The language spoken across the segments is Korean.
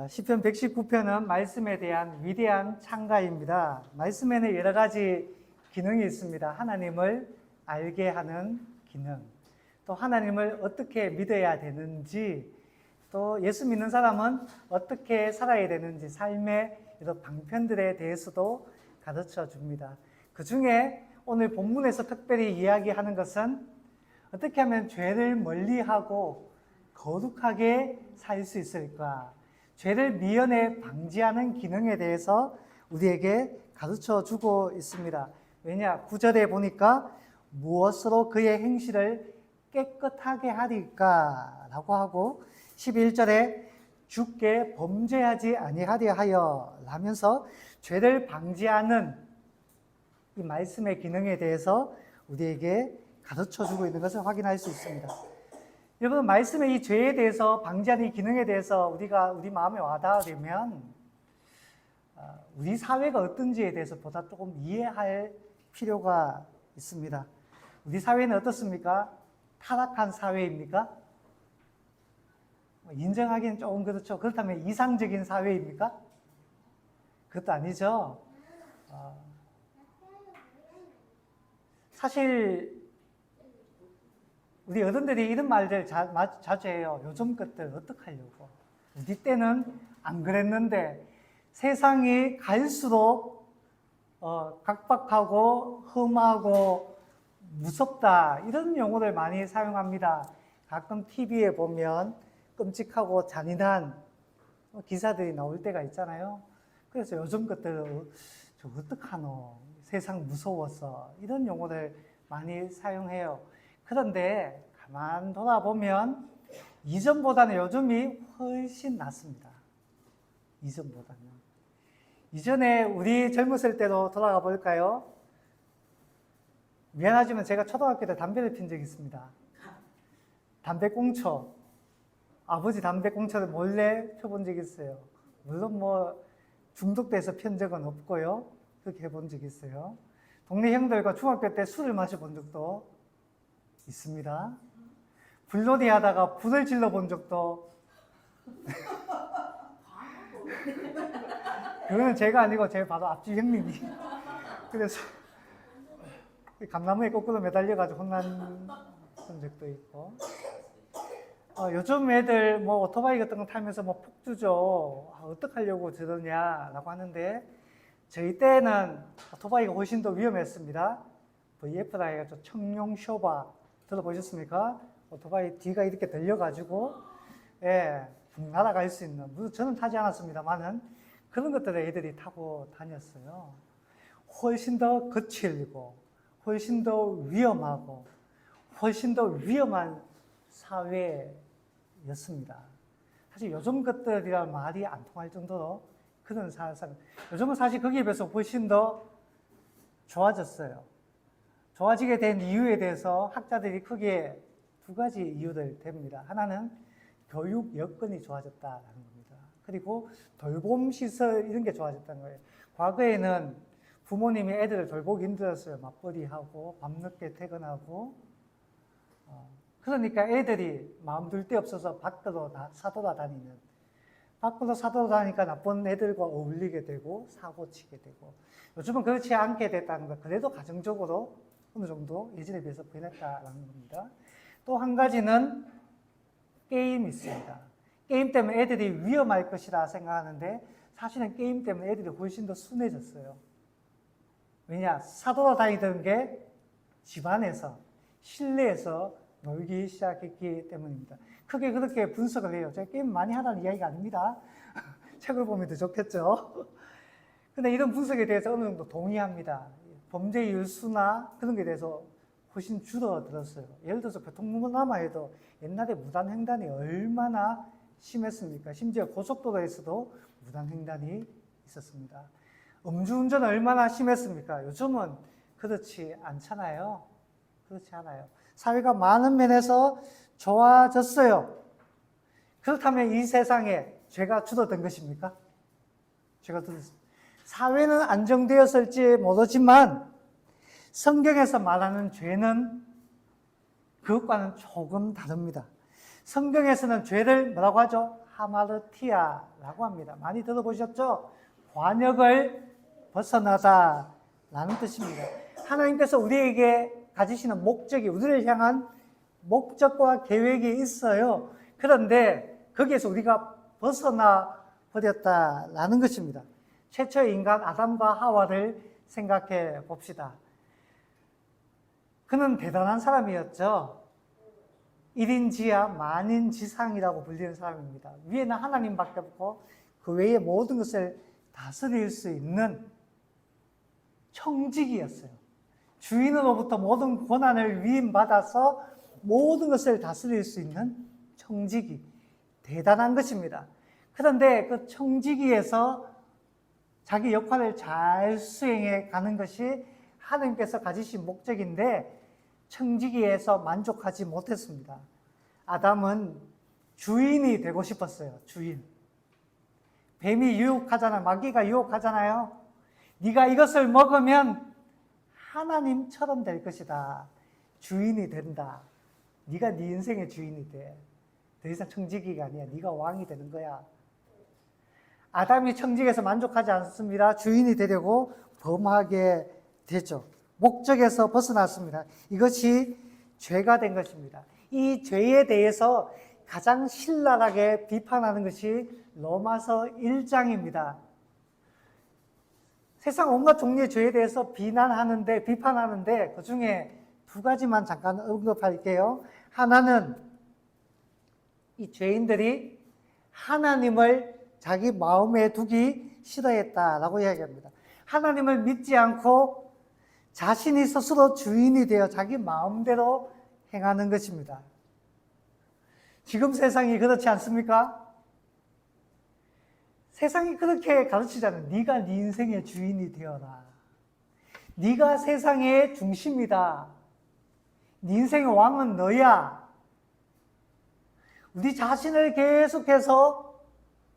시편 119편은 말씀에 대한 위대한 찬가입니다. 말씀에는 여러 가지 기능이 있습니다. 하나님을 알게 하는 기능, 또 하나님을 어떻게 믿어야 되는지, 또 예수 믿는 사람은 어떻게 살아야 되는지 삶의 이런 방편들에 대해서도 가르쳐 줍니다. 그 중에 오늘 본문에서 특별히 이야기하는 것은 어떻게 하면 죄를 멀리하고 거룩하게 살 수 있을까? 죄를 미연에 방지하는 기능에 대해서 우리에게 가르쳐 주고 있습니다. 왜냐? 9절에 보니까 무엇으로 그의 행실을 깨끗하게 하리까? 라고 하고 11절에 주께 범죄하지 아니하려 하여 라면서 죄를 방지하는 이 말씀의 기능에 대해서 우리에게 가르쳐 주고 있는 것을 확인할 수 있습니다. 여러분, 말씀의 이 죄에 대해서 방지하는 이 기능에 대해서 우리 마음에 와닿으려면 우리 사회가 어떤지에 대해서 보다 조금 이해할 필요가 있습니다. 우리 사회는 어떻습니까? 타락한 사회입니까? 인정하기는 조금 그렇죠. 그렇다면 이상적인 사회입니까? 그것도 아니죠. 사실 우리 어른들이 이런 말들 자주 해요. 요즘 것들 어떡하려고. 우리 때는 안 그랬는데 세상이 갈수록 각박하고 험하고 무섭다. 이런 용어를 많이 사용합니다. 가끔 TV에 보면 끔찍하고 잔인한 기사들이 나올 때가 있잖아요. 그래서 요즘 것들 저 어떡하노. 세상 무서워서 이런 용어를 많이 사용해요. 그런데 가만 돌아보면 이전보다는 요즘이 훨씬 낫습니다. 이전보다는. 이전에 우리 젊었을 때로 돌아가 볼까요? 미안하지만 제가 초등학교 때 담배를 핀 적이 있습니다. 담배 꽁초. 아버지 담배 꽁초를 몰래 펴본 적이 있어요. 물론 중독돼서 편 적은 없고요. 그렇게 해본 적이 있어요. 동네 형들과 중학교 때 술을 마셔본 적도 있습니다. 불놀이 하다가 불을 질러 본 적도 그거는 제가 아니고 제 바로 앞집 형님이 그래서 감나무에 거꾸로 매달려가지고 혼난 적도 있고 요즘 애들 오토바이 같은 거 타면서 폭주죠. 어떡하려고 저러냐라고 하는데 저희 때는 오토바이가 훨씬 더 위험했습니다. VF라 해가지고 청룡 쇼바 들어보셨습니까? 오토바이 뒤가 이렇게 들려가지고 붕 날아갈 수 있는, 물론 저는 타지 않았습니다만은 그런 것들을 애들이 타고 다녔어요. 훨씬 더 거칠고 훨씬 더 위험하고 훨씬 더 위험한 사회였습니다. 사실 요즘 것들이란 말이 안 통할 정도로 그런 요즘은 사실 거기에 비해서 훨씬 더 좋아졌어요. 좋아지게 된 이유에 대해서 학자들이 크게 두 가지 이유를 댑니다. 하나는 교육 여건이 좋아졌다는 겁니다. 그리고 돌봄 시설 이런 게 좋아졌다는 거예요. 과거에는 부모님이 애들을 돌보기 힘들었어요. 맞벌이하고 밤늦게 퇴근하고 그러니까 애들이 마음 둘 데 없어서 밖으로 사돌아다니는, 밖으로 사돌아다니니까 나쁜 애들과 어울리게 되고 사고 치게 되고, 요즘은 그렇지 않게 됐다는 거. 그래도 가정적으로 어느 정도 예전에 비해서 변했다라는 겁니다. 또 한 가지는 게임이 있습니다. 게임 때문에 애들이 위험할 것이라 생각하는데 사실은 게임 때문에 애들이 훨씬 더 순해졌어요. 왜냐? 사돌아다니던 게 집안에서, 실내에서 놀기 시작했기 때문입니다. 크게 그렇게 분석을 해요. 제가 게임 많이 하라는 이야기가 아닙니다. 책을 보면 더 좋겠죠. 근데 이런 분석에 대해서 어느 정도 동의합니다. 범죄율 수나 그런 게 대해서 훨씬 줄어들었어요. 예를 들어서 교통문화만 해도 옛날에 무단횡단이 얼마나 심했습니까? 심지어 고속도로에서도 무단횡단이 있었습니다. 음주운전 얼마나 심했습니까? 요즘은 그렇지 않잖아요. 그렇지 않아요. 사회가 많은 면에서 좋아졌어요. 그렇다면 이 세상에 죄가 줄어든 것입니까? 죄가 줄어들었습니다. 사회는 안정되었을지 모르지만 성경에서 말하는 죄는 그것과는 조금 다릅니다. 성경에서는 죄를 뭐라고 하죠? 하마르티아라고 합니다. 많이 들어보셨죠? 관역을 벗어나다라는 뜻입니다. 하나님께서 우리에게 가지시는 목적이, 우리를 향한 목적과 계획이 있어요. 그런데 거기에서 우리가 벗어나 버렸다라는 것입니다. 최초의 인간 아담과 하와를 생각해 봅시다. 그는 대단한 사람이었죠. 1인지하 만인지상이라고 불리는 사람입니다. 위에는 하나님밖에 없고 그 외의 모든 것을 다스릴 수 있는 청직이었어요. 주인으로부터 모든 권한을 위임받아서 모든 것을 다스릴 수 있는 청지기. 대단한 것입니다. 그런데 그 청지기에서 자기 역할을 잘 수행해 가는 것이 하나님께서 가지신 목적인데 청지기에서 만족하지 못했습니다. 아담은 주인이 되고 싶었어요. 주인. 뱀이 유혹하잖아요. 마귀가 유혹하잖아요. 네가 이것을 먹으면 하나님처럼 될 것이다. 주인이 된다. 네가 네 인생의 주인이 돼. 더 이상 청지기가 아니야. 네가 왕이 되는 거야. 아담이 청지기에서 만족하지 않습니다. 주인이 되려고 범하게 되죠. 목적에서 벗어났습니다. 이것이 죄가 된 것입니다. 이 죄에 대해서 가장 신랄하게 비판하는 것이 로마서 1장입니다. 세상 온갖 종류의 죄에 대해서 비판하는데 그 중에 두 가지만 잠깐 언급할게요. 하나는 이 죄인들이 하나님을 자기 마음에 두기 싫어했다라고 이야기합니다. 하나님을 믿지 않고 자신이 스스로 주인이 되어 자기 마음대로 행하는 것입니다. 지금 세상이 그렇지 않습니까? 세상이 그렇게 가르치잖아요. 네가 네 인생의 주인이 되어라. 네가 세상의 중심이다. 네 인생의 왕은 너야. 우리 자신을 계속해서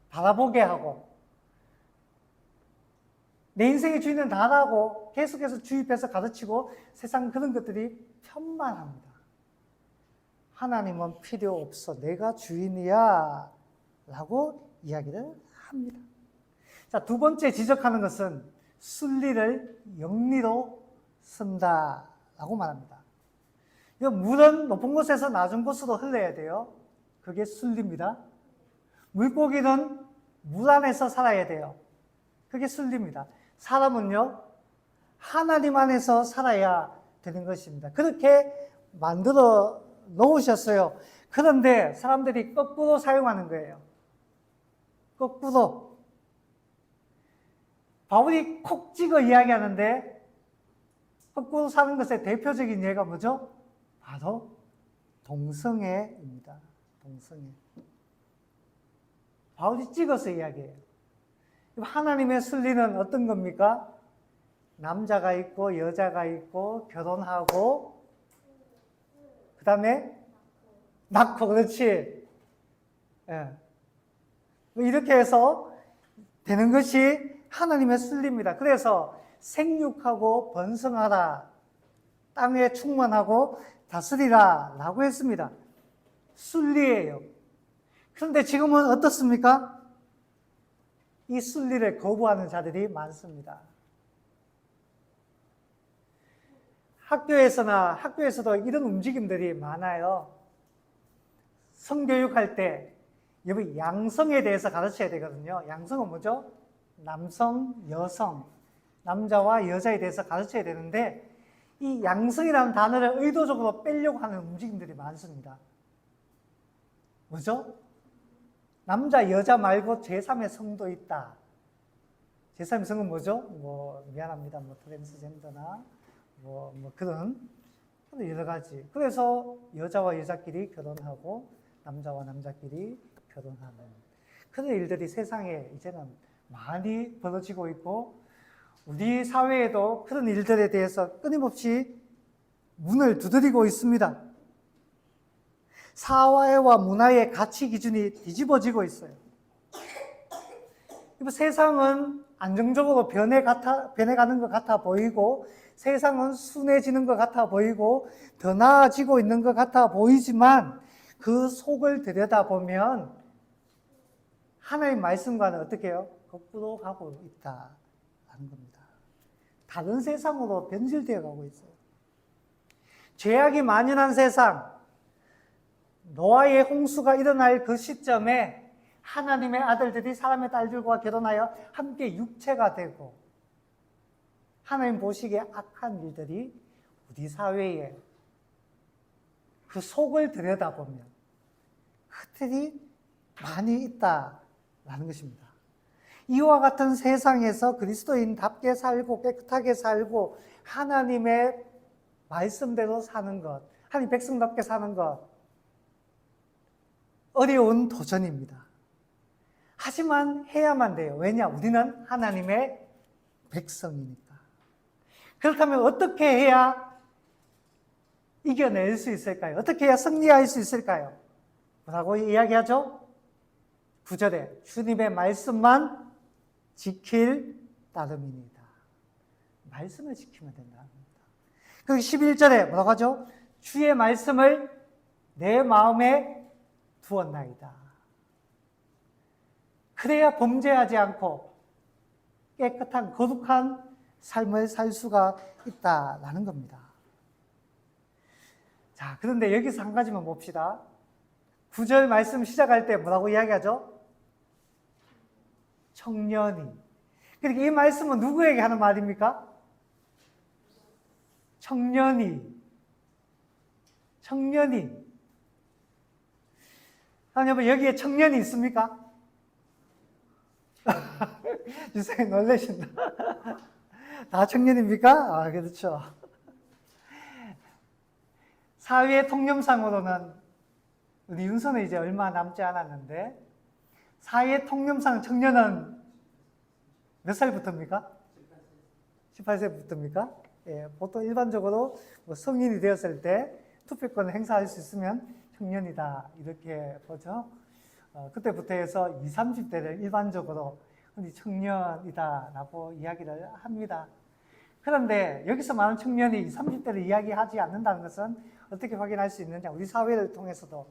바라보게 하고 내 인생의 주인은 나라고 계속해서 주입해서 가르치고 세상 그런 것들이 편만합니다. 하나님은 필요 없어. 내가 주인이야. 라고 이야기를 합니다. 자, 두 번째 지적하는 것은 순리를 영리로 쓴다라고 말합니다. 물은 높은 곳에서 낮은 곳으로 흘러야 돼요. 그게 순리입니다. 물고기는 물 안에서 살아야 돼요. 그게 순리입니다. 사람은요, 하나님 안에서 살아야 되는 것입니다. 그렇게 만들어 놓으셨어요. 그런데 사람들이 거꾸로 사용하는 거예요. 거꾸로. 바울이 콕 찍어 이야기하는데 거꾸로 사는 것의 대표적인 예가 뭐죠? 바로 동성애입니다. 동성애. 바울이 찍어서 이야기해요. 하나님의 순리는 어떤 겁니까? 남자가 있고 여자가 있고 결혼하고 그 다음에 낳고. 그렇지. 예. 이렇게 해서 되는 것이 하나님의 순리입니다. 그래서 생육하고 번성하라, 땅에 충만하고 다스리라 라고 했습니다. 순리예요. 그런데 지금은 어떻습니까? 이 순리를 거부하는 자들이 많습니다. 학교에서도 이런 움직임들이 많아요. 성교육할 때 여기 양성에 대해서 가르쳐야 되거든요. 양성은 뭐죠? 남성, 여성, 남자와 여자에 대해서 가르쳐야 되는데 이 양성이라는 단어를 의도적으로 빼려고 하는 움직임들이 많습니다. 뭐죠? 남자, 여자 말고 제3의 성도 있다. 제3의 성은 뭐죠? 미안합니다. 트랜스젠더나 그런 여러 가지. 그래서 여자와 여자끼리 결혼하고 남자와 남자끼리 결혼하는 그런 일들이 세상에 이제는 많이 벌어지고 있고 우리 사회에도 그런 일들에 대해서 끊임없이 문을 두드리고 있습니다. 사회와 문화의 가치 기준이 뒤집어지고 있어요. 세상은 안정적으로 변해가는 것 같아 보이고 세상은 순해지는 것 같아 보이고 더 나아지고 있는 것 같아 보이지만 그 속을 들여다보면 하나님 말씀과는 어떻게 해요? 거꾸로 가고 있다라는 겁니다. 다른 세상으로 변질되어 가고 있어요. 죄악이 만연한 세상, 노아의 홍수가 일어날 그 시점에 하나님의 아들들이 사람의 딸들과 결혼하여 함께 육체가 되고 하나님 보시기에 악한 일들이 우리 사회에 그 속을 들여다보면 그들이 많이 있다라는 것입니다. 이와 같은 세상에서 그리스도인답게 살고 깨끗하게 살고 하나님의 말씀대로 사는 것, 하나님 백성답게 사는 것, 어려운 도전입니다. 하지만 해야만 돼요. 왜냐? 우리는 하나님의 백성이니까. 그렇다면 어떻게 해야 이겨낼 수 있을까요? 어떻게 해야 승리할 수 있을까요? 뭐라고 이야기하죠? 9절에 주님의 말씀만 지킬 따름이니다. 말씀을 지키면 된다는 겁니다. 그리고 11절에 뭐라고 하죠? 주의 말씀을 내 마음에 두었나이다. 그래야 범죄하지 않고 깨끗한 거룩한 삶을 살 수가 있다라는 겁니다. 자, 그런데 여기서 한 가지만 봅시다. 9절 말씀 시작할 때 뭐라고 이야기하죠? 청년이. 그러니까 이 말씀은 누구에게 하는 말입니까? 청년이. 여러분, 여기에 청년이 있습니까? 유생이 놀라신다. 다 청년입니까? 아, 그렇죠. 사회 통념상으로는 우리 윤서는 이제 얼마 남지 않았는데 사회 통념상 청년은 몇 살부터입니까? 18세부터입니까? 예, 보통 일반적으로 뭐 성인이 되었을 때 투표권을 행사할 수 있으면 청년이다 이렇게 보죠. 그때부터 해서 20, 30대를 일반적으로 청년이다라고 이야기를 합니다. 그런데 여기서 말하는 청년이 20, 30대를 이야기하지 않는다는 것은 어떻게 확인할 수 있느냐? 우리 사회를 통해서도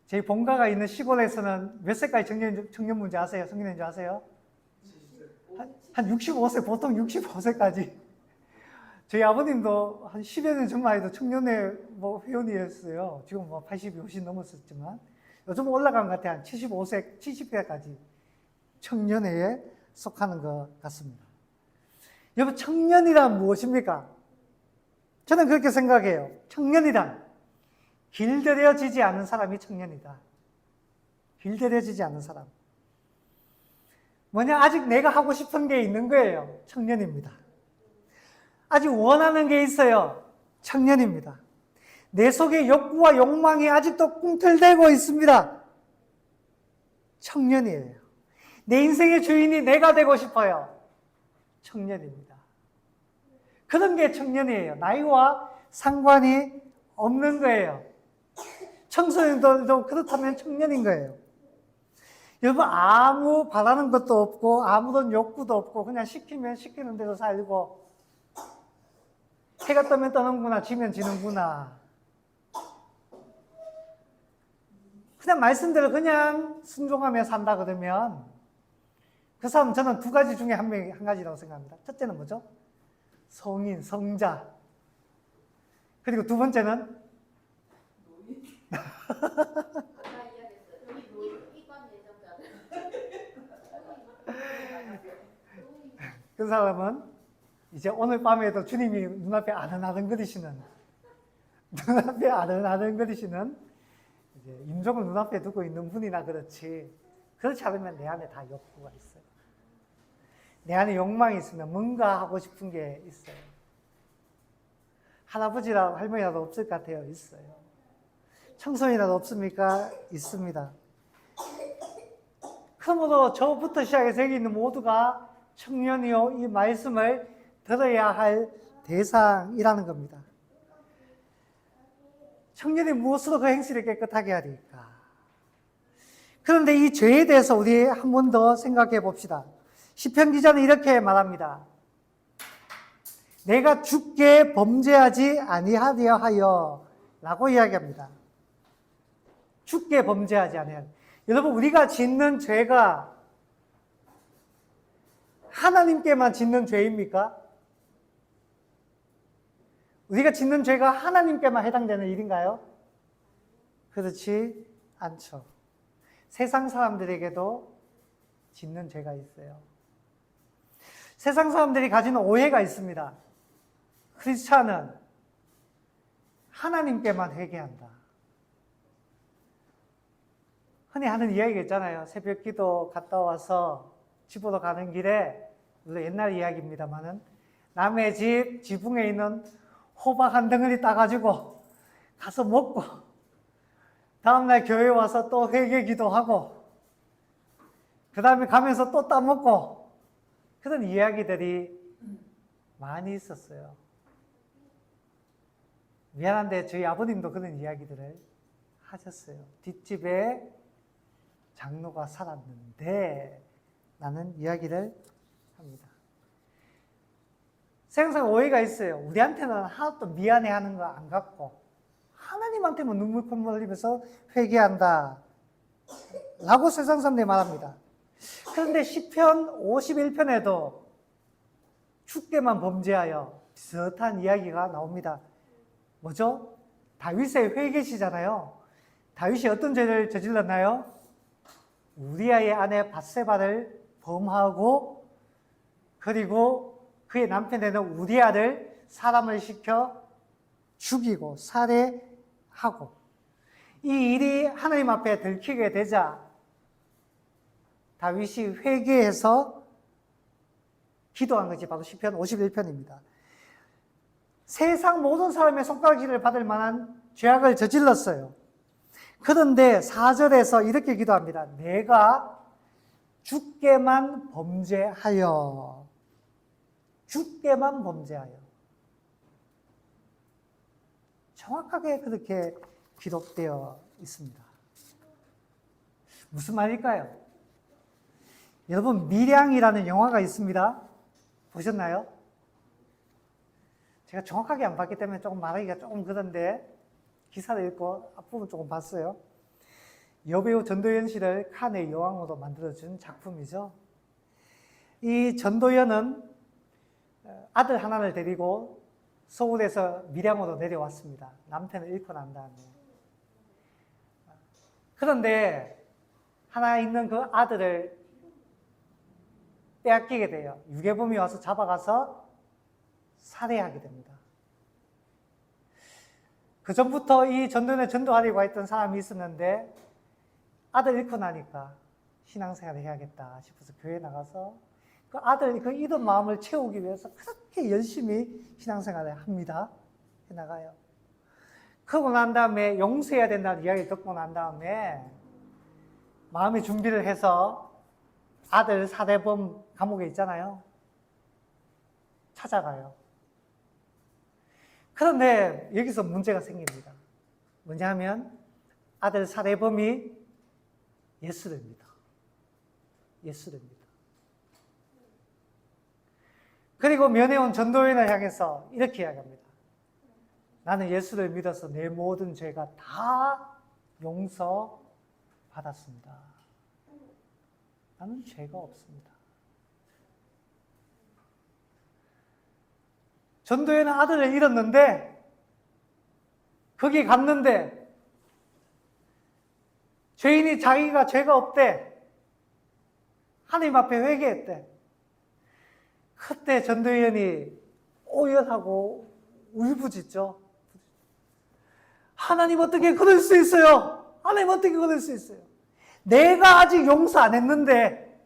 저희 본가가 있는 시골에서는 몇 세까지 청년 문제 아세요? 성인인 줄 아세요? 한 65세, 보통 65세까지. 저희 아버님도 한 10여 년 전만 해도 청년회 회원이었어요. 지금 80이 훨씬 넘었었지만. 요즘 올라간 것 같아요. 한 75세, 70세까지 청년회에 속하는 것 같습니다. 여러분, 청년이란 무엇입니까? 저는 그렇게 생각해요. 청년이란 길들여지지 않은 사람이 청년이다. 길들여지지 않은 사람. 뭐냐? 아직 내가 하고 싶은 게 있는 거예요. 청년입니다. 아직 원하는 게 있어요. 청년입니다. 내 속에 욕구와 욕망이 아직도 꿈틀대고 있습니다. 청년이에요. 내 인생의 주인이 내가 되고 싶어요. 청년입니다. 그런 게 청년이에요. 나이와 상관이 없는 거예요. 청소년들도 그렇다면 청년인 거예요. 여러분, 아무 바라는 것도 없고 아무런 욕구도 없고 그냥 시키면 시키는 대로 살고 해가 뜨면 떠는구나, 지면 지는구나. 그냥 말씀대로 그냥 순종하며 산다 그러면 그 사람은 저는 두 가지 중에 한 가지라고 생각합니다. 첫째는 뭐죠? 성인, 성자. 그리고 두 번째는 그 사람은 이제 오늘 밤에도 주님이 눈앞에 아른아른거리시는 이제 임종을 눈앞에 두고 있는 분이나 그렇지. 그렇지 않으면 내 안에 다 욕구가 있어요. 내 안에 욕망이 있으면 뭔가 하고 싶은 게 있어요. 할아버지라고 할머니라도 없을 것 같아요. 있어요. 청소년이라도 없습니까? 있습니다. 그러므로 저부터 시작해서 여기 있는 모두가 청년이요, 이 말씀을 들어야 할 대상이라는 겁니다. 청년이 무엇으로 그 행실을 깨끗하게 하리까? 그런데 이 죄에 대해서 우리 한 번 더 생각해 봅시다. 시편 기자는 이렇게 말합니다. 내가 주께 범죄하지 아니하려 하여 라고 이야기합니다. 주께 범죄하지 아니하려. 여러분, 우리가 짓는 죄가 하나님께만 짓는 죄입니까? 우리가 짓는 죄가 하나님께만 해당되는 일인가요? 그렇지 않죠. 세상 사람들에게도 짓는 죄가 있어요. 세상 사람들이 가지는 오해가 있습니다. 크리스찬은 하나님께만 회개한다. 흔히 하는 이야기가 있잖아요. 새벽 기도 갔다 와서 집으로 가는 길에, 물론 옛날 이야기입니다만은, 남의 집 지붕에 있는 호박 한 덩어리 따가지고 가서 먹고, 다음날 교회 와서 또 회개 기도하고, 그 다음에 가면서 또 따먹고, 그런 이야기들이 많이 있었어요. 미안한데 저희 아버님도 그런 이야기들을 하셨어요. 뒷집에 장로가 살았는데 라는 이야기를 합니다. 세상에 오해가 있어요. 우리한테는 하나도 미안해하는 거 안 갖고 하나님한테만 눈물 콧물 흘리면서 회개한다 라고 세상 사람들이 말합니다. 그런데 시편 51편에도 주께만 범죄하여 비슷한 이야기가 나옵니다. 뭐죠? 다윗의 회개시잖아요. 다윗이 어떤 죄를 저질렀나요? 우리아의 아내 밧세바를 범하고, 그리고 그의 남편 되는 우리아를 사람을 시켜 죽이고 살해하고, 이 일이 하나님 앞에 들키게 되자 다윗이 회개해서 기도한 것이 바로 시편 51편입니다. 세상 모든 사람의 손가락질을 받을 만한 죄악을 저질렀어요. 그런데 4절에서 이렇게 기도합니다. 내가 주께만 범죄하여, 주께만 범죄하여. 정확하게 그렇게 기록되어 있습니다. 무슨 말일까요? 여러분, 미량이라는 영화가 있습니다. 보셨나요? 제가 정확하게 안 봤기 때문에 조금 말하기가 조금 그런데, 기사를 읽고 앞부분 조금 봤어요. 여배우 전도연 씨를 칸의 여왕으로 만들어준 작품이죠. 이 전도연은 아들 하나를 데리고 서울에서 밀양으로 내려왔습니다. 남편을 잃고 난 다음에. 그런데 하나 있는 그 아들을 빼앗기게 돼요. 유괴범이 와서 잡아가서 살해하게 됩니다. 그 전부터 이 전도연을 전도하려고 했던 사람이 있었는데 아들 잃고 나니까 신앙생활을 해야겠다 싶어서 교회에 나가서 그 아들 그 잃은 마음을 채우기 위해서 그렇게 열심히 신앙생활을 합니다. 해나가요. 그러고 난 다음에 용서해야 된다는 이야기를 듣고 난 다음에 마음의 준비를 해서 아들 살해범 감옥에 있잖아요. 찾아가요. 그런데 여기서 문제가 생깁니다. 뭐냐 하면 아들 살해범이 예수를 믿어. 예수를 믿어. 그리고 면회온 전도연을 향해서 이렇게 이야기합니다. 나는 예수를 믿어서 내 모든 죄가 다 용서받았습니다. 나는 죄가 없습니다. 전도연은 아들을 잃었는데 거기 갔는데 죄인이 자기가 죄가 없대. 하나님 앞에 회개했대. 그때 전도연이 오열하고 울부짖죠. 하나님 어떻게 그럴 수 있어요? 하나님 어떻게 그럴 수 있어요? 내가 아직 용서 안 했는데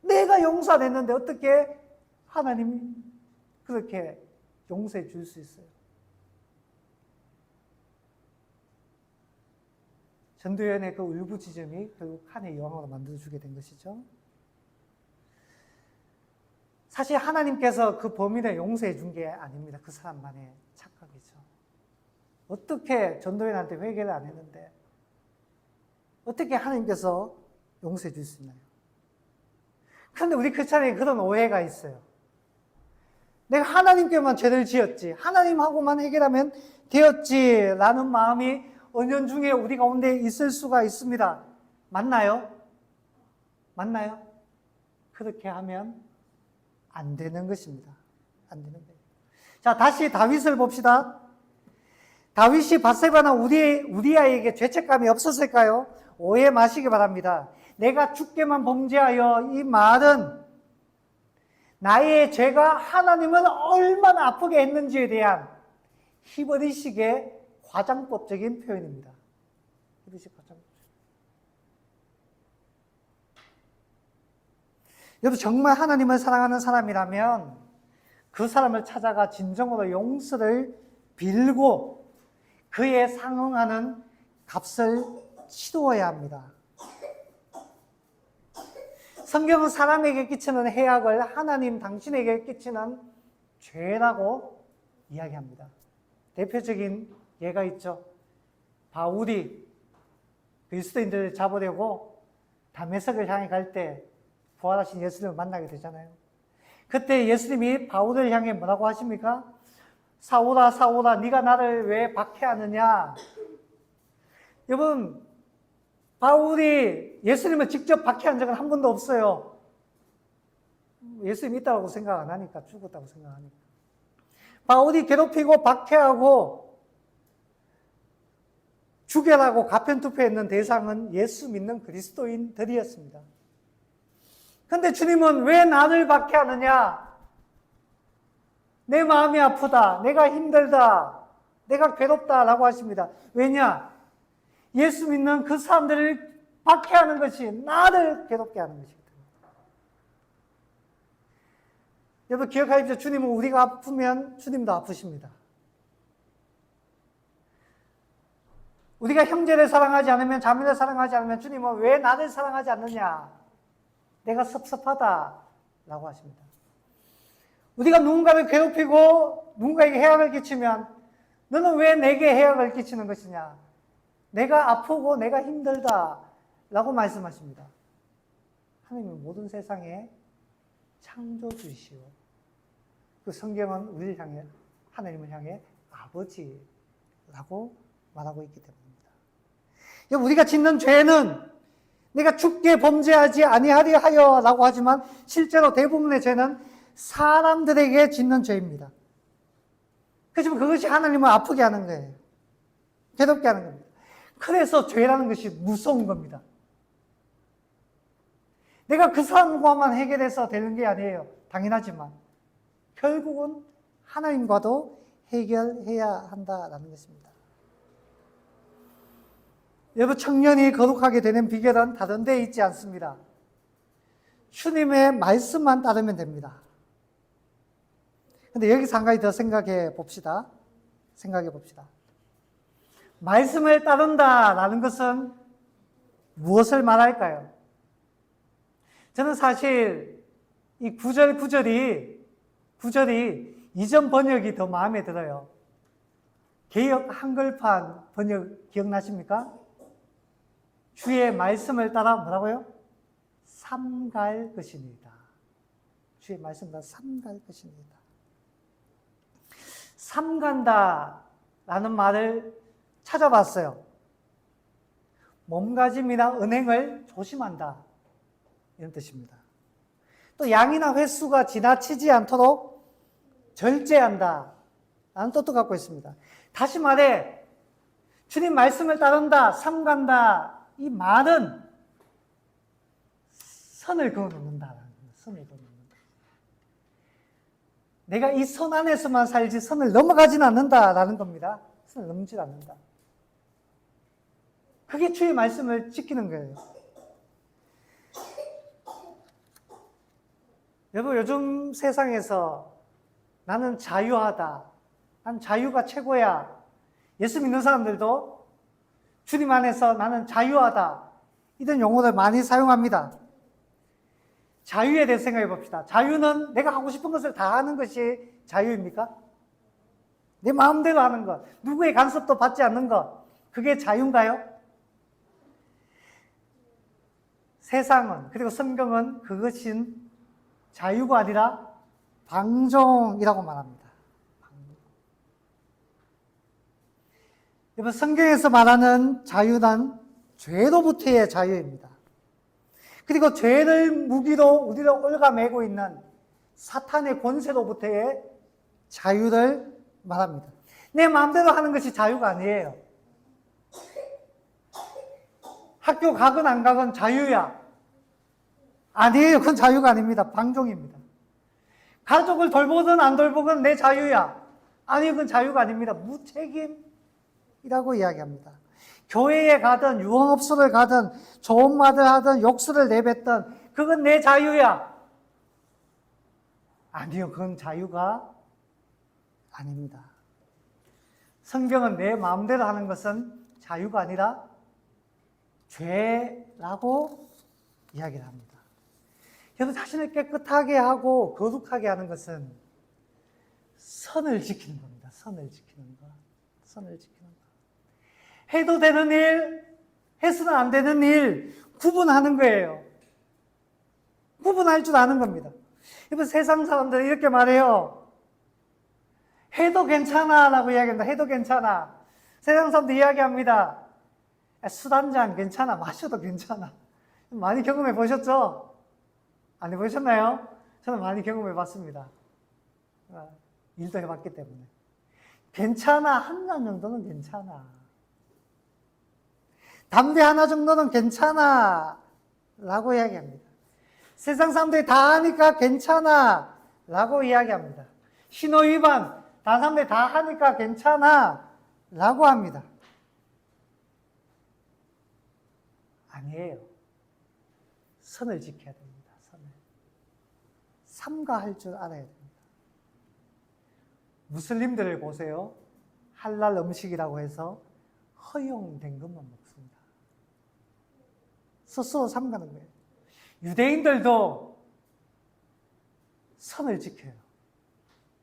내가 용서 안 했는데 어떻게 하나님이 그렇게 용서해 줄 수 있어요? 전도연의 그 울부짖음이 결국 칸의 여왕으로 만들어주게 된 것이죠. 사실 하나님께서 그 범인을 용서해 준 게 아닙니다. 그 사람만의 착각이죠. 어떻게 전도연한테 회개를 안 했는데 어떻게 하나님께서 용서해 줄 수 있나요? 그런데 우리 크리스찬에게 그런 오해가 있어요. 내가 하나님께만 죄를 지었지, 하나님하고만 해결하면 되었지 라는 마음이 은연중에 우리 가운데 있을 수가 있습니다. 맞나요? 맞나요? 그렇게 하면 안 되는 것입니다. 안 되는 거예요. 자, 다시 다윗을 봅시다. 다윗이 밧세바나 우리아에게 죄책감이 없었을까요? 오해 마시기 바랍니다. 내가 주께만 범죄하여, 이 말은 나의 죄가 하나님을 얼마나 아프게 했는지에 대한 히브리식의 과장법적인 표현입니다. 히브리식 과장법. 여러분, 정말 하나님을 사랑하는 사람이라면 그 사람을 찾아가 진정으로 용서를 빌고 그에 상응하는 값을 치루어야 합니다. 성경은 사람에게 끼치는 해악을 하나님 당신에게 끼치는 죄라고 이야기합니다. 대표적인 예가 있죠. 바울이 그리스도인들을 잡으려고 다메섹을 향해 갈 때 부활하신 예수님을 만나게 되잖아요. 그때 예수님이 바울을 향해 뭐라고 하십니까? 사울아, 사울아, 네가 나를 왜 박해하느냐? 여러분, 바울이 예수님을 직접 박해한 적은 한 번도 없어요. 예수님 있다고 생각 안 하니까, 죽었다고 생각하니까. 바울이 괴롭히고 박해하고 죽여라고 가편투표했는 대상은 예수 믿는 그리스도인들이었습니다. 근데 주님은 왜 나를 박해하느냐? 내 마음이 아프다. 내가 힘들다. 내가 괴롭다. 라고 하십니다. 왜냐? 예수 믿는 그 사람들을 박해하는 것이 나를 괴롭게 하는 것이기 때문에. 여러분 기억하십시오. 주님은 우리가 아프면 주님도 아프십니다. 우리가 형제를 사랑하지 않으면, 자매를 사랑하지 않으면 주님은 왜 나를 사랑하지 않느냐? 내가 섭섭하다 라고 하십니다. 우리가 누군가를 괴롭히고 누군가에게 해악을 끼치면 너는 왜 내게 해악을 끼치는 것이냐? 내가 아프고 내가 힘들다 라고 말씀하십니다. 하나님은 모든 세상에 창조주이시오. 그 성경은 우리를 향해, 하나님을 향해 아버지라고 말하고 있기 때문입니다. 우리가 짓는 죄는 내가 죽게 범죄하지 아니하리 하여 라고 하지만 실제로 대부분의 죄는 사람들에게 짓는 죄입니다. 그렇지만 그것이 하나님을 아프게 하는 거예요. 괴롭게 하는 겁니다. 그래서 죄라는 것이 무서운 겁니다. 내가 그 사람과만 해결해서 되는 게 아니에요. 당연하지만 결국은 하나님과도 해결해야 한다라는 것입니다. 여러분, 청년이 거룩하게 되는 비결은 다른 데 있지 않습니다. 주님의 말씀만 따르면 됩니다. 근데 여기서 한 가지 더 생각해 봅시다. 말씀을 따른다라는 것은 무엇을 말할까요? 저는 사실 이 구절이 이전 번역이 더 마음에 들어요. 개역 한글판 번역 기억나십니까? 주의 말씀을 따라 뭐라고요? 삼갈 것입니다. 주의 말씀을 따라 삼갈 것입니다. 삼간다라는 말을 찾아봤어요. 몸가짐이나 은행을 조심한다, 이런 뜻입니다. 또 양이나 횟수가 지나치지 않도록 절제한다 라는 뜻도 갖고 있습니다. 다시 말해 주님 말씀을 따른다, 삼간다, 이 말은 선을 그어놓는다라는 겁니다. 선을 그어놓는다. 내가 이 선 안에서만 살지 선을 넘어가진 않는다라는 겁니다. 선을 넘지 않는다. 그게 주의 말씀을 지키는 거예요. 여러분, 요즘 세상에서 나는 자유하다, 난 자유가 최고야, 예수 믿는 사람들도 주님 안에서 나는 자유하다, 이런 용어를 많이 사용합니다. 자유에 대해서 생각해 봅시다. 자유는 내가 하고 싶은 것을 다 하는 것이 자유입니까? 내 마음대로 하는 것, 누구의 간섭도 받지 않는 것, 그게 자유인가요? 세상은, 그리고 성경은 그것인 자유가 아니라 방종이라고 말합니다. 여러분, 성경에서 말하는 자유는 죄로부터의 자유입니다. 그리고 죄를 무기로 우리를 올가매고 있는 사탄의 권세로부터의 자유를 말합니다. 내 마음대로 하는 것이 자유가 아니에요. 학교 가건 안 가건 자유야. 아니에요. 그건 자유가 아닙니다. 방종입니다. 가족을 돌보든 안 돌보건 내 자유야. 아니, 그건 자유가 아닙니다. 무책임이라고 이야기합니다. 교회에 가든 유흥업소를 가든 좋은 말을 하든 욕설을 내뱉든 그건 내 자유야. 아니요, 그건 자유가 아닙니다. 성경은 내 마음대로 하는 것은 자유가 아니라 죄라고 이야기를 합니다. 여러분, 자신을 깨끗하게 하고 거룩하게 하는 것은 선을 지키는 겁니다. 선을 지키는 것. 선을 지키는 것. 해도 되는 일, 해서는 안 되는 일, 구분하는 거예요. 구분할 줄 아는 겁니다. 여러분, 세상 사람들은 이렇게 말해요. 해도 괜찮아 라고 이야기합니다. 해도 괜찮아. 세상 사람들 이야기합니다. 술 한잔 괜찮아. 마셔도 괜찮아. 많이 경험해 보셨죠? 안 해보셨나요? 저는 많이 경험해 봤습니다. 일도 해봤기 때문에. 괜찮아. 한 잔 정도는 괜찮아. 담배 하나 정도는 괜찮아. 라고 이야기합니다. 세상 사람들이 다 하니까 괜찮아. 라고 이야기합니다. 신호 위반, 다른 사람들이 다 하니까 괜찮아. 라고 합니다. 아니에요. 선을 지켜야 됩니다. 선을. 삼가할 줄 알아야 됩니다. 무슬림들을 보세요. 할랄 음식이라고 해서 허용된 것만 먹습니다. 스스로 삼가는 거예요. 유대인들도 선을 지켜요.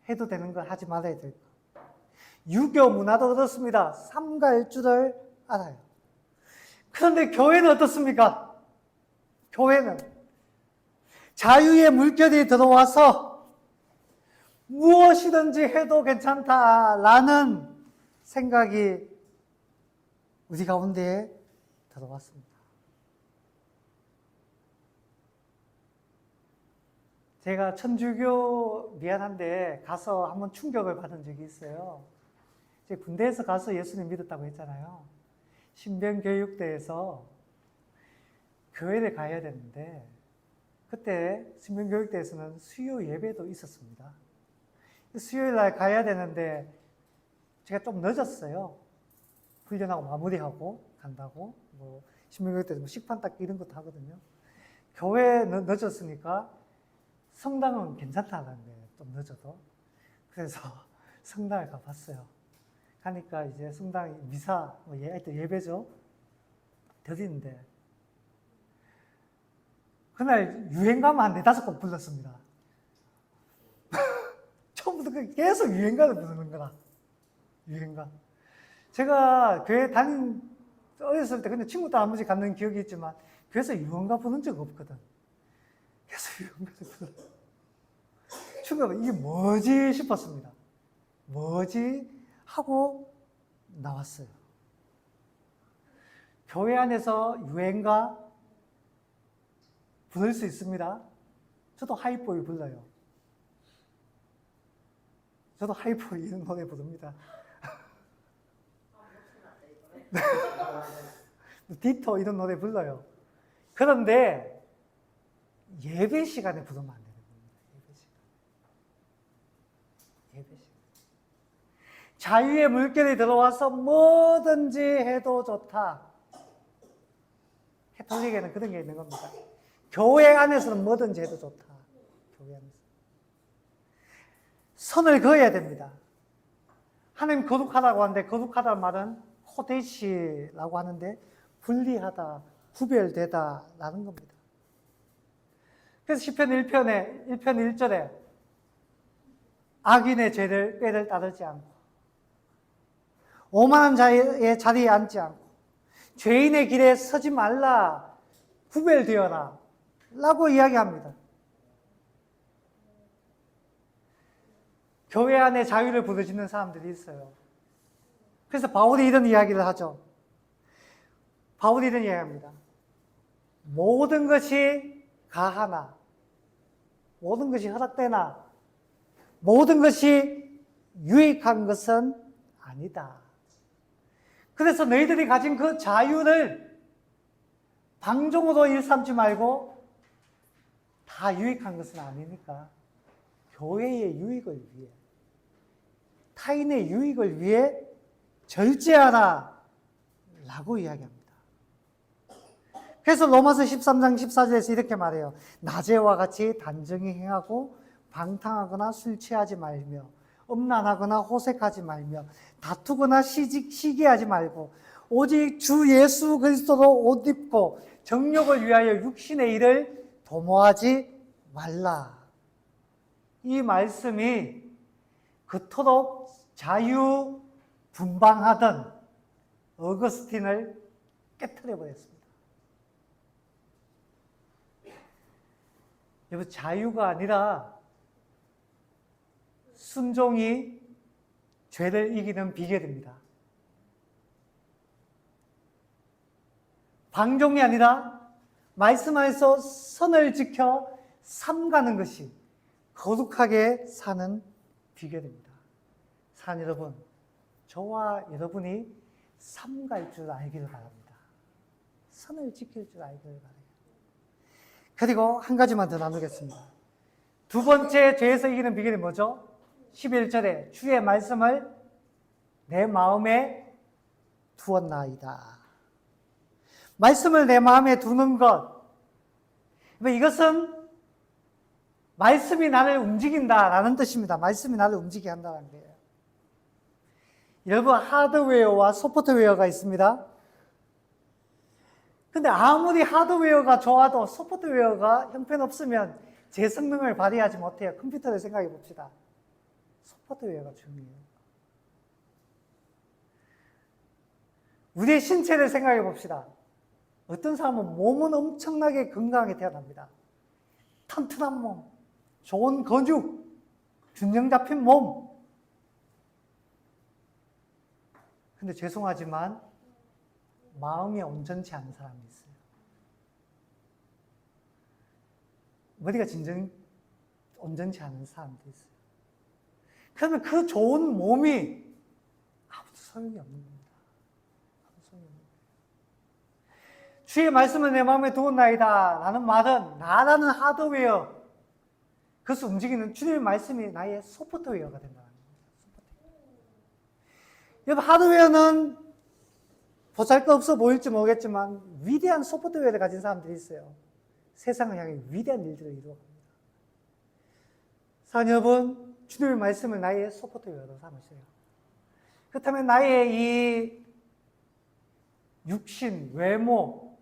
해도 되는 걸 하지 말아야 될 거. 유교 문화도 그렇습니다. 삼가할 줄을 알아요. 그런데 교회는 어떻습니까? 교회는 자유의 물결이 들어와서 무엇이든지 해도 괜찮다라는 생각이 우리 가운데에 들어왔습니다. 제가 천주교 미안한데 가서 한번 충격을 받은 적이 있어요. 제가 군대에서 가서 예수님 믿었다고 했잖아요. 신병교육대에서 교회를 가야 되는데 그때 신병교육대에서는 수요 예배도 있었습니다. 수요일 날 가야 되는데 제가 좀 늦었어요. 훈련하고 마무리하고 간다고. 신병교육대에서 식판 닦기 이런 것도 하거든요. 교회 늦었으니까 성당은 괜찮다는 거예요. 좀 늦어도. 그래서 성당을 가봤어요. 가니까 이제 성당 미사, 예배죠. 드리는데 그날 유행가만 한 4-5곡 불렀습니다. 처음부터 계속 유행가를 부르는 거라. 유행가. 제가 교회 어렸을 때 근데 친구 또 한 번씩 갔는 기억이 있지만 교회에서 유행가 부른 적 없거든. 계속 유행가를 불러. 친구가 이게 뭐지 싶었습니다. 뭐지? 하고 나왔어요. 교회 안에서 유행가 부를 수 있습니다. 저도 하이보이 불러요. 저도 하이보이 이런 노래 부릅니다. 디토 이런 노래 불러요. 그런데 예배 시간에 부르면 안 돼요. 예배 시간. 자유의 물결이 들어와서 뭐든지 해도 좋다. 캐톨릭에는 그런 게 있는 겁니다. 교회 안에서는 뭐든지 해도 좋다. 교회 안에서. 선을 그어야 됩니다. 하나님 거룩하다고 하는데 거룩하다는 말은 코데시라고 하는데 분리하다, 구별되다라는 겁니다. 그래서 시편 1편에 1편 1절에 악인의 꾀를 따르지 않고 오만한 자의 자리에 앉지 않고 죄인의 길에 서지 말라, 구별되어라 라고 이야기합니다. 교회 안에 자유를 부르짖는 사람들이 있어요. 그래서 바울이 이런 이야기를 하죠. 바울이 이런 이야기합니다. 모든 것이 가하나, 모든 것이 허락되나, 모든 것이 유익한 것은 아니다. 그래서 너희들이 가진 그 자유를 방종으로 일삼지 말고 다 유익한 것은 아니니까 교회의 유익을 위해, 타인의 유익을 위해 절제하라 라고 이야기합니다. 그래서 로마서 13장 14절에서 이렇게 말해요. 낮에와 같이 단정히 행하고 방탕하거나 술 취하지 말며 음란하거나 호색하지 말며 다투거나 시기하지 말고 오직 주 예수 그리스도로 옷 입고 정욕을 위하여 육신의 일을 도모하지 말라. 이 말씀이 그토록 자유분방하던 어거스틴을 깨트려 버렸습니다. 여러분, 자유가 아니라 순종이 죄를 이기는 비결입니다. 방종이 아니라 말씀 안에서 선을 지켜 삼가는 것이 거룩하게 사는 비결입니다. 사랑 여러분, 저와 여러분이 삼갈 줄 알기를 바랍니다. 선을 지킬 줄 알기를 바랍니다. 그리고 한 가지만 더 나누겠습니다. 두 번째 죄에서 이기는 비결이 뭐죠? 11절에 주의 말씀을 내 마음에 두었나이다. 말씀을 내 마음에 두는 것, 이것은 말씀이 나를 움직인다라는 뜻입니다. 말씀이 나를 움직이게 한다는 거예요. 여러분, 하드웨어와 소프트웨어가 있습니다. 근데 아무리 하드웨어가 좋아도 소프트웨어가 형편없으면 제 성능을 발휘하지 못해요. 컴퓨터를 생각해 봅시다. 소프트웨어가 중요해요. 우리의 신체를 생각해 봅시다. 어떤 사람은 몸은 엄청나게 건강하게 태어납니다. 튼튼한 몸, 좋은 건축, 균형 잡힌 몸. 근데 죄송하지만 마음이 온전치 않은 사람이 있어요. 머리가 온전치 않은 사람도 있어요. 그러면 그 좋은 몸이 아무도 소용이 없는 겁니다. 아무도 소용이 없는 거예요. 주의 말씀을 내 마음에 두었나이다 라는 말은 나라는 하드웨어, 그것을 움직이는 주님의 말씀이 나의 소프트웨어가 된다는 겁니다. 여러분, 하드웨어는 보잘것없어 보일지 모르겠지만 위대한 소프트웨어를 가진 사람들이 있어요. 세상을 향해 위대한 일들을 이루어갑니다. 사랑하는 여러분, 주님의 말씀을 나의 소프트웨어로 삼으세요. 그렇다면 나의 이 육신, 외모,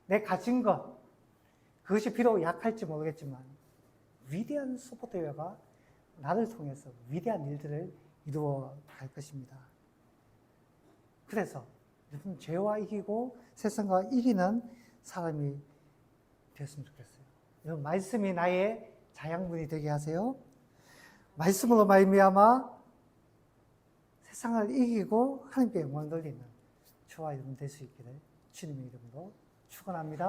내 가진 것, 그것이 비록 약할지 모르겠지만 위대한 소프트웨어가 나를 통해서 위대한 일들을 이루어 갈 것입니다. 그래서 여러분, 죄와 이기고 세상과 이기는 사람이 되었으면 좋겠어요. 여러분, 말씀이 나의 자양분이 되게 하세요. 말씀으로 말미암아 세상을 이기고 하나님께 영광 돌리는 저와 여러분 될 수 있기를 주님의 이름으로 축원합니다.